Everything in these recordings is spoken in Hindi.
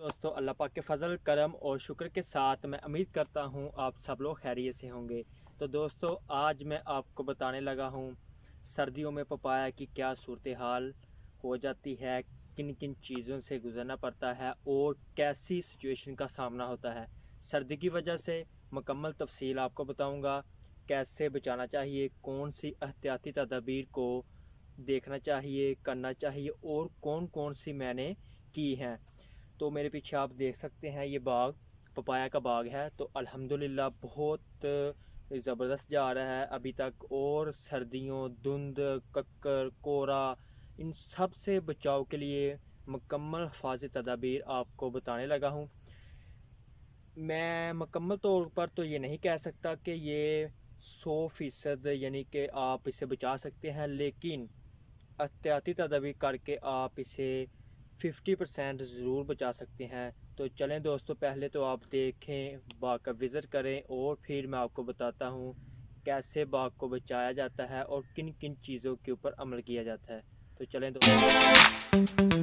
दोस्तों, अल्लाह पाक के फ़ज़ल करम और शुक्र के साथ मैं उम्मीद करता हूँ आप सब लोग खैरियत से होंगे। तो दोस्तों, आज मैं आपको बताने लगा हूँ सर्दियों में पपाया की क्या सूरत हाल हो जाती है, किन किन चीज़ों से गुज़रना पड़ता है और कैसी सिचुएशन का सामना होता है। सर्दी की वजह से मुकम्मल तफसील आपको बताऊँगा, कैसे बचाना चाहिए, कौन सी एहतियाती तदाबीर को देखना चाहिए, करना चाहिए और कौन कौन सी मैंने की हैं। तो मेरे पीछे आप देख सकते हैं ये बाग पपाया का बाग है। तो अल्हम्दुलिल्लाह बहुत ज़बरदस्त जा रहा है अभी तक। और सर्दियों, धुंध, कक्कर, कोहरा, इन सब से बचाव के लिए मुकम्मल हिफाज़ती तदाबीर आपको बताने लगा हूँ। मैं मुकम्मल तौर पर तो ये नहीं कह सकता कि ये 100% यानी कि आप इसे बचा सकते हैं, लेकिन एहतियाती तदाबीर करके आप इसे 50% ज़रूर बचा सकते हैं। तो चलें दोस्तों, पहले तो आप देखें, बाग का विज़िट करें और फिर मैं आपको बताता हूँ कैसे बाग को बचाया जाता है और किन किन चीज़ों के ऊपर अमल किया जाता है। तो चलें दोस्तों।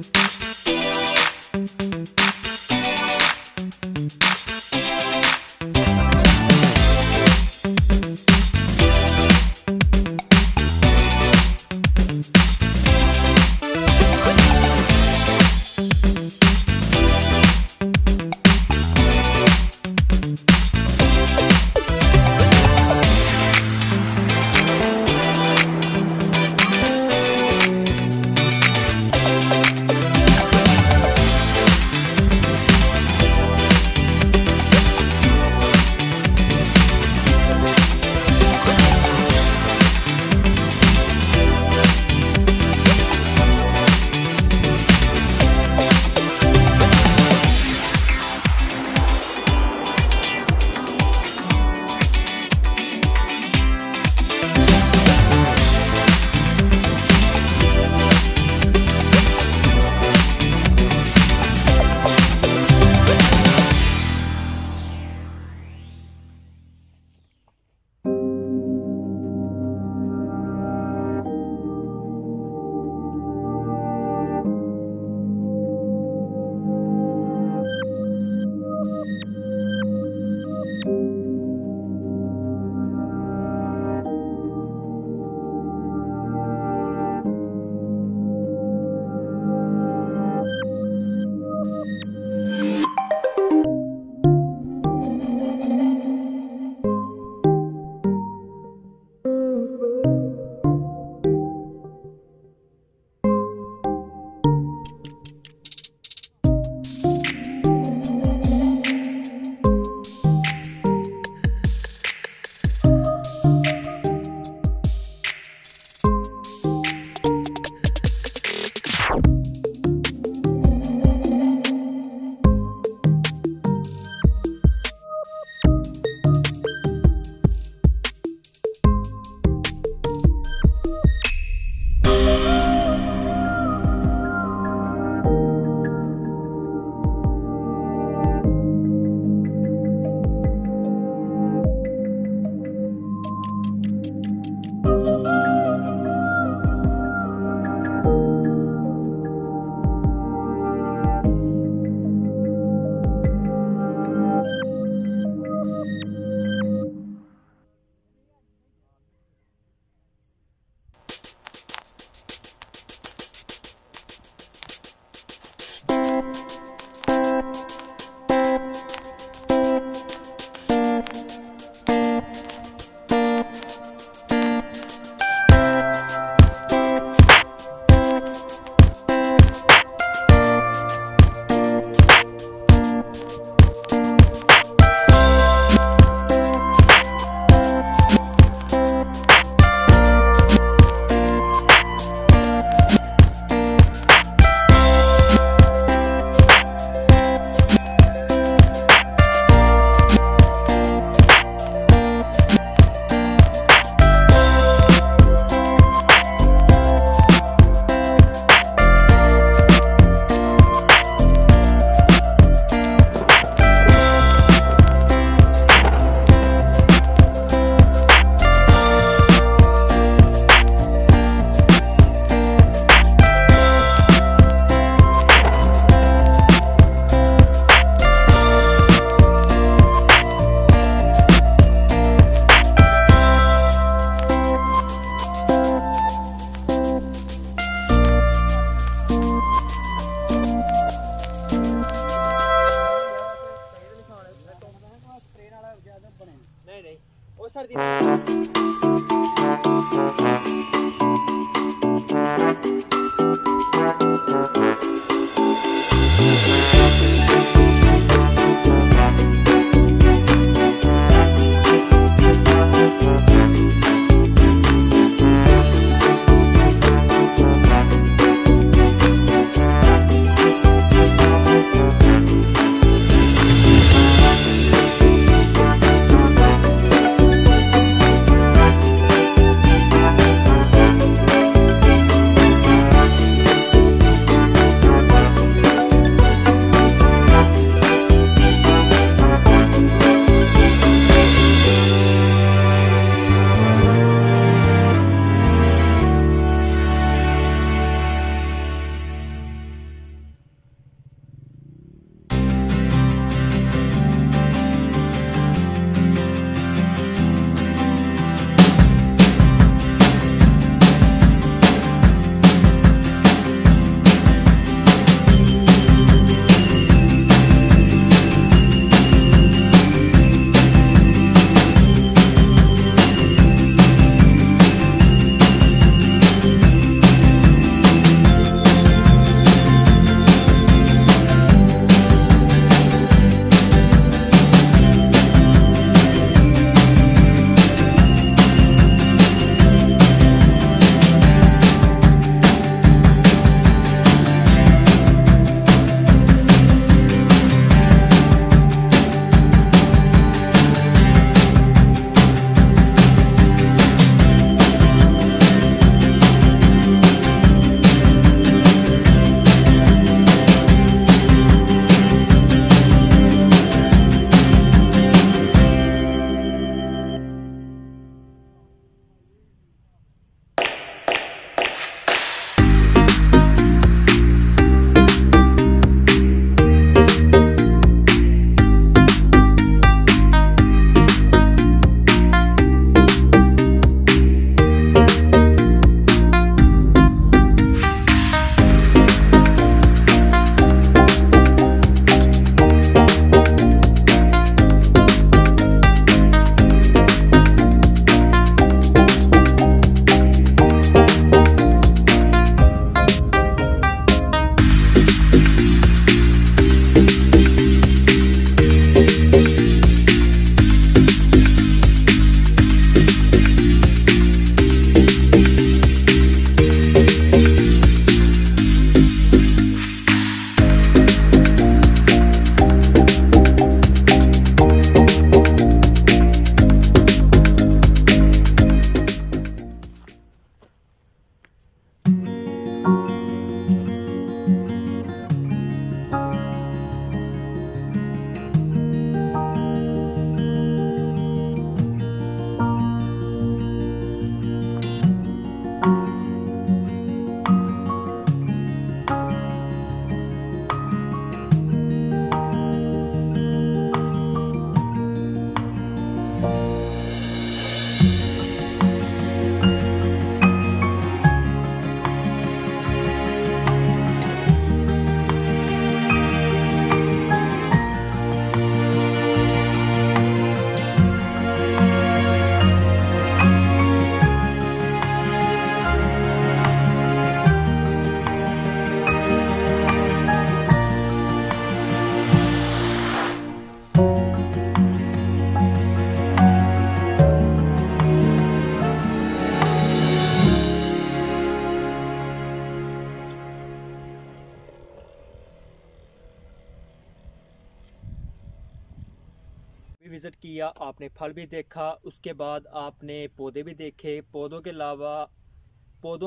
विज़िट किया, आपने फल भी देखा, उसके बाद आपने पौधे भी देखे। पौधों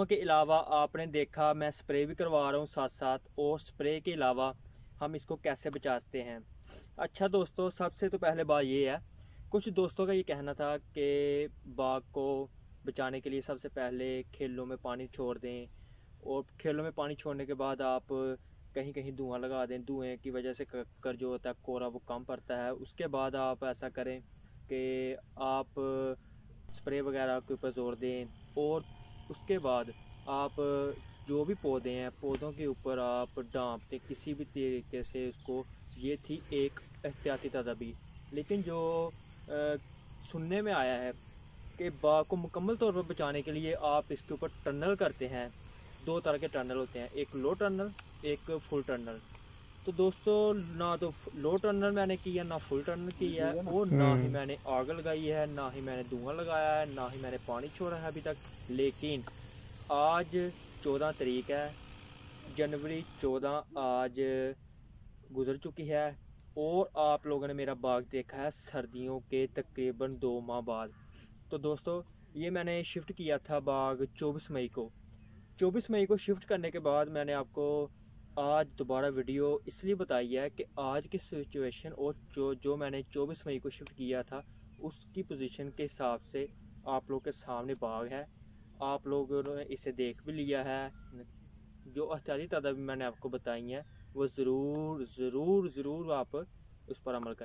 के अलावा आपने देखा मैं स्प्रे भी करवा रहा हूँ साथ साथ, और स्प्रे के अलावा हम इसको कैसे बचाते हैं। अच्छा दोस्तों, सबसे तो पहले बात ये है, कुछ दोस्तों का ये कहना था कि बाग को बचाने के लिए सबसे पहले खेलों में पानी छोड़ दें, और खेलों में पानी छोड़ने के बाद आप कहीं कहीं धुआं लगा दें। धुएं की वजह से कर जो होता है कोरा वो कम पड़ता है। उसके बाद आप ऐसा करें कि आप स्प्रे वगैरह के ऊपर जोर दें, और उसके बाद आप जो भी पौधे हैं पौधों के ऊपर आप डांप दें किसी भी तरीके से उसको। ये थी एक एहतियाती तदाबीर। लेकिन जो सुनने में आया है कि बाग को मुकम्मल तौर पर बचाने के लिए आप इसके ऊपर टनल करते हैं। दो तरह के टनल होते हैं, एक लो टनल, एक फुल टनल। तो दोस्तों, ना तो लो टनल मैंने किया, ना फुल टनल किया है, और ना ही मैंने आग लगाई है, ना ही मैंने धुआं लगाया है, ना ही मैंने पानी छोड़ा है अभी तक। लेकिन आज 14 तारीख है, जनवरी 14 आज गुजर चुकी है, और आप लोगों ने मेरा बाग देखा है सर्दियों के तकरीबन 2 माह बाद। तो दोस्तों, ये मैंने शिफ्ट किया था बाग 24 मई को। 24 मई को शिफ्ट करने के बाद मैंने आपको आज दोबारा वीडियो इसलिए बताई है कि आज की सिचुएशन और जो मैंने 24 मई को शिफ्ट किया था उसकी पोजीशन के हिसाब से आप लोग के सामने बाग है। आप लोगों ने इसे देख भी लिया है। जो एहतियाती तदाबीर मैंने आपको बताई हैं वो ज़रूर ज़रूर ज़रूर आप उस पर अमल करें।